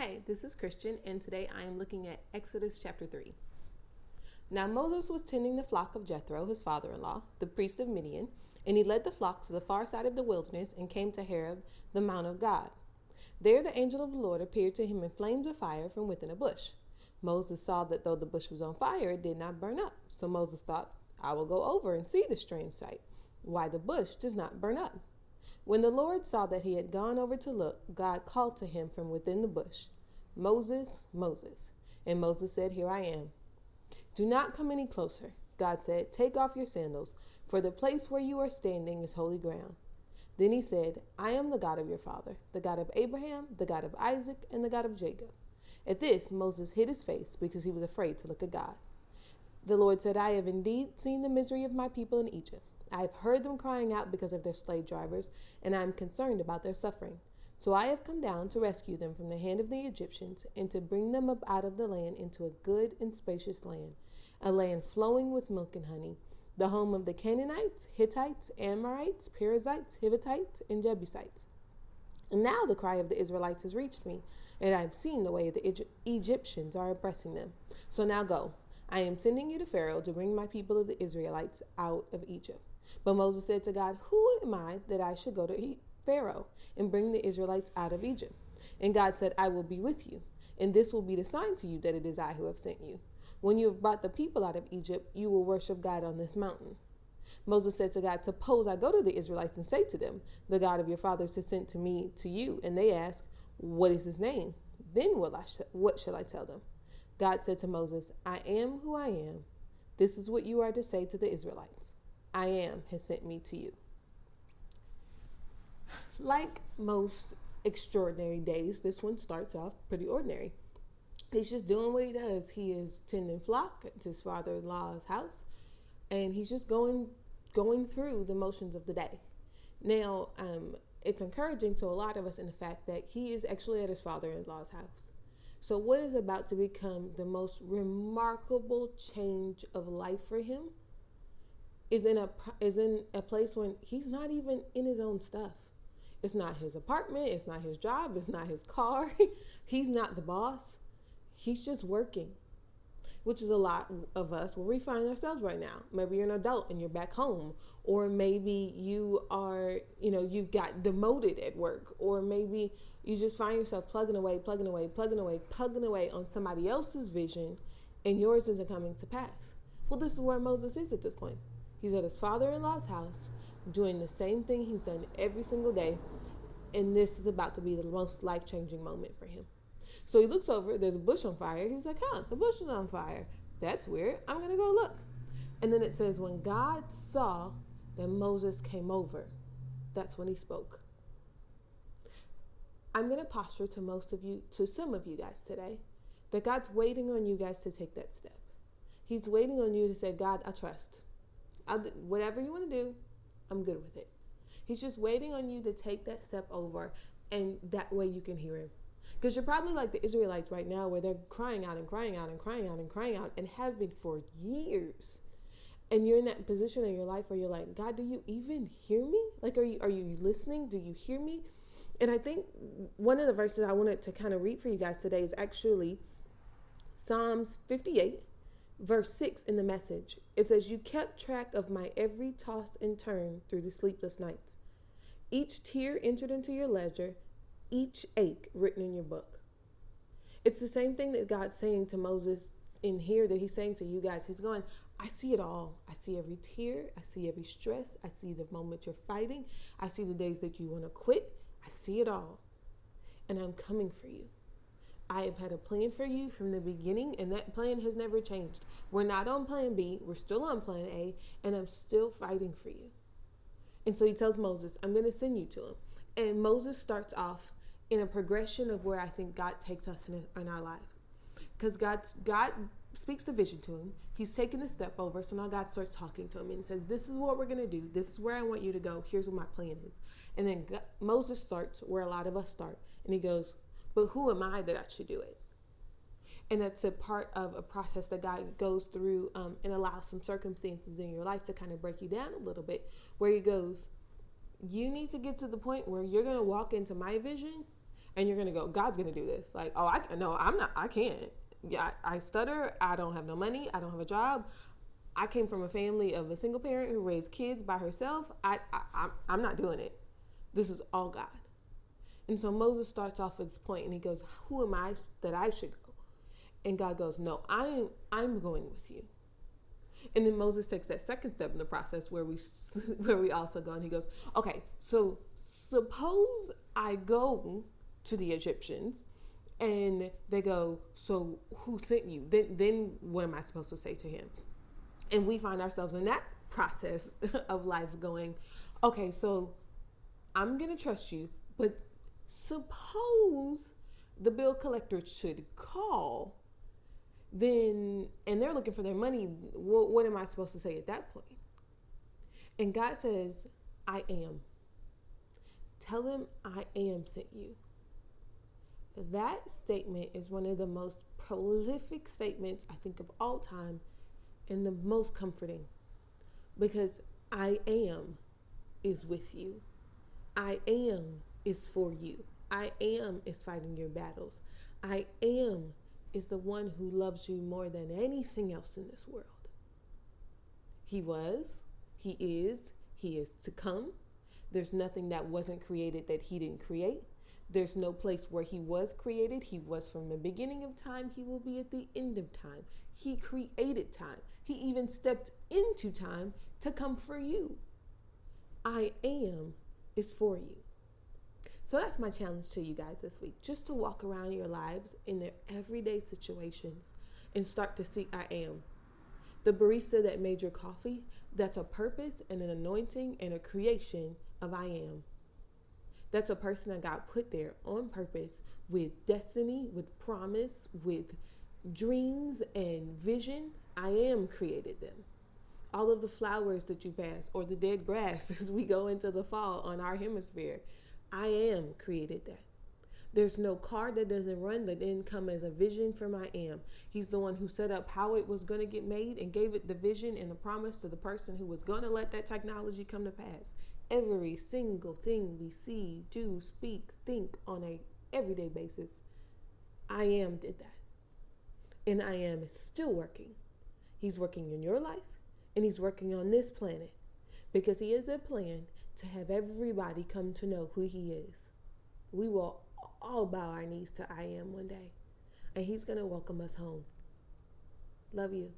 Hey, this is Christian, and today I am looking at Exodus chapter 3. Now Moses was tending the flock of Jethro, his father-in-law, the priest of Midian, and he led the flock to the far side of the wilderness and came to Horeb, the mount of God. There the angel of the Lord appeared to him in flames of fire from within a bush. Moses saw that though the bush was on fire, it did not burn up. So Moses thought, I will go over and see the strange sight, why the bush does not burn up. When the Lord saw that he had gone over to look, God called to him from within the bush, Moses, Moses. And Moses said, Here I am. Do not come any closer. God said, Take off your sandals, for the place where you are standing is holy ground. Then he said, I am the God of your father, the God of Abraham, the God of Isaac, and the God of Jacob. At this, Moses hid his face because he was afraid to look at God. The Lord said, I have indeed seen the misery of my people in Egypt. I have heard them crying out because of their slave drivers, and I am concerned about their suffering. So I have come down to rescue them from the hand of the Egyptians and to bring them up out of the land into a good and spacious land, a land flowing with milk and honey, the home of the Canaanites, Hittites, Amorites, Perizzites, Hivites, and Jebusites. And now the cry of the Israelites has reached me, and I have seen the way the Egyptians are oppressing them. So now go. I am sending you to Pharaoh to bring my people of the Israelites out of Egypt. But Moses said to God, Who am I that I should go to Pharaoh and bring the Israelites out of Egypt? And God said, I will be with you, and this will be the sign to you that it is I who have sent you. When you have brought the people out of Egypt, you will worship God on this mountain. Moses said to God, Suppose I go to the Israelites and say to them, The God of your fathers has sent me to you, and they ask, What is his name? Then what shall I tell them? God said to Moses, I am who I am. This is what you are to say to the Israelites. I am has sent me to you. Like most extraordinary days, this one starts off pretty ordinary. He's just doing what he does. He is tending flock at his father-in-law's house, and he's just going through the motions of the day. Now, it's encouraging to a lot of us in the fact that he is actually at his father-in-law's house. So what is about to become the most remarkable change of life for him is in a place when he's not even in his own stuff. It's not his apartment. It's not his job. It's not his car. He's not the boss. He's just working, which is a lot of us where we find ourselves right now. Maybe you're an adult and you're back home, or maybe you are, you've got demoted at work, or maybe you just find yourself plugging away on somebody else's vision, and yours isn't coming to pass. Well, this is where Moses is at this point. He's at his father-in-law's house doing the same thing he's done every single day, and this is about to be the most life-changing moment for him. So he looks over, there's a bush on fire. He's like, the bush is on fire. That's weird. I'm going to go look. And then it says, when God saw that Moses came over, that's when he spoke. I'm going to posture to some of you guys today, that God's waiting on you guys to take that step. He's waiting on you to say, God, I trust. Whatever you want to do, I'm good with it. He's just waiting on you to take that step over, and that way you can hear him. Because you're probably like the Israelites right now, where they're crying out and crying out and crying out and crying out, and have been for years. And you're in that position in your life where you're like, God, do you even hear me? Like, are you listening? Do you hear me? And I think one of the verses I wanted to kind of read for you guys today is actually Psalms 58, verse 6 in the Message. It says, You kept track of my every toss and turn through the sleepless nights. Each tear entered into your ledger, each ache written in your book. It's the same thing that God's saying to Moses in here that he's saying to you guys. He's going, I see it all. I see every tear. I see every stress. I see the moment you're fighting. I see the days that you want to quit. I see it all. And I'm coming for you. I have had a plan for you from the beginning, and that plan has never changed. We're not on plan B. We're still on plan A, and I'm still fighting for you. And so he tells Moses, I'm going to send you to him. And Moses starts off in a progression of where I think God takes us in our lives. Because God speaks the vision to him. He's taken a step over. So now God starts talking to him and says, this is what we're going to do. This is where I want you to go. Here's what my plan is. And then Moses starts where a lot of us start. And he goes, but who am I that I should do it? And that's a part of a process that God goes through and allows some circumstances in your life to kind of break you down a little bit, where he goes, you need to get to the point where you're going to walk into my vision And you're going to go, God's going to do this. Like, oh, no, I'm not, I can't. Yeah, I stutter. I don't have no money. I don't have a job. I came from a family of a single parent who raised kids by herself. I'm not doing it. This is all God. And so Moses starts off at this point and he goes, who am I that I should go? And God goes, no, I'm going with you. And then Moses takes that second step in the process where we also go and he goes, okay, so suppose I go to the Egyptians and they go, so who sent you? Then what am I supposed to say to him? And we find ourselves in that process of life going, okay, so I'm going to trust you, but suppose the bill collector should call, then, and they're looking for their money, what am I supposed to say at that point? And God says, I am. Tell him I am sent you. That statement is one of the most prolific statements I think of all time and the most comforting, because I am is with you. I am is for you. I am is fighting your battles. I am is the one who loves you more than anything else in this world. He was, he is to come. There's nothing that wasn't created that he didn't create. There's no place where he was created. He was from the beginning of time. He will be at the end of time. He created time. He even stepped into time to come for you. I am is for you. So that's my challenge to you guys this week, just to walk around your lives in their everyday situations and start to see I am. The barista that made your coffee, that's a purpose and an anointing and a creation of I am. That's a person that God put there on purpose with destiny, with promise, with dreams and vision. I am created them. All of the flowers that you pass or the dead grass as we go into the fall on our hemisphere, I am created that. There's no car that doesn't run that didn't come as a vision from I am. He's the one who set up how it was going to get made and gave it the vision and the promise to the person who was going to let that technology come to pass. Every single thing we see, do, speak, think on a everyday basis, I am did that. And I am is still working. He's working in your life and he's working on this planet because he has a plan to have everybody come to know who he is. We will all bow our knees to I am one day, and he's going to welcome us home. Love you.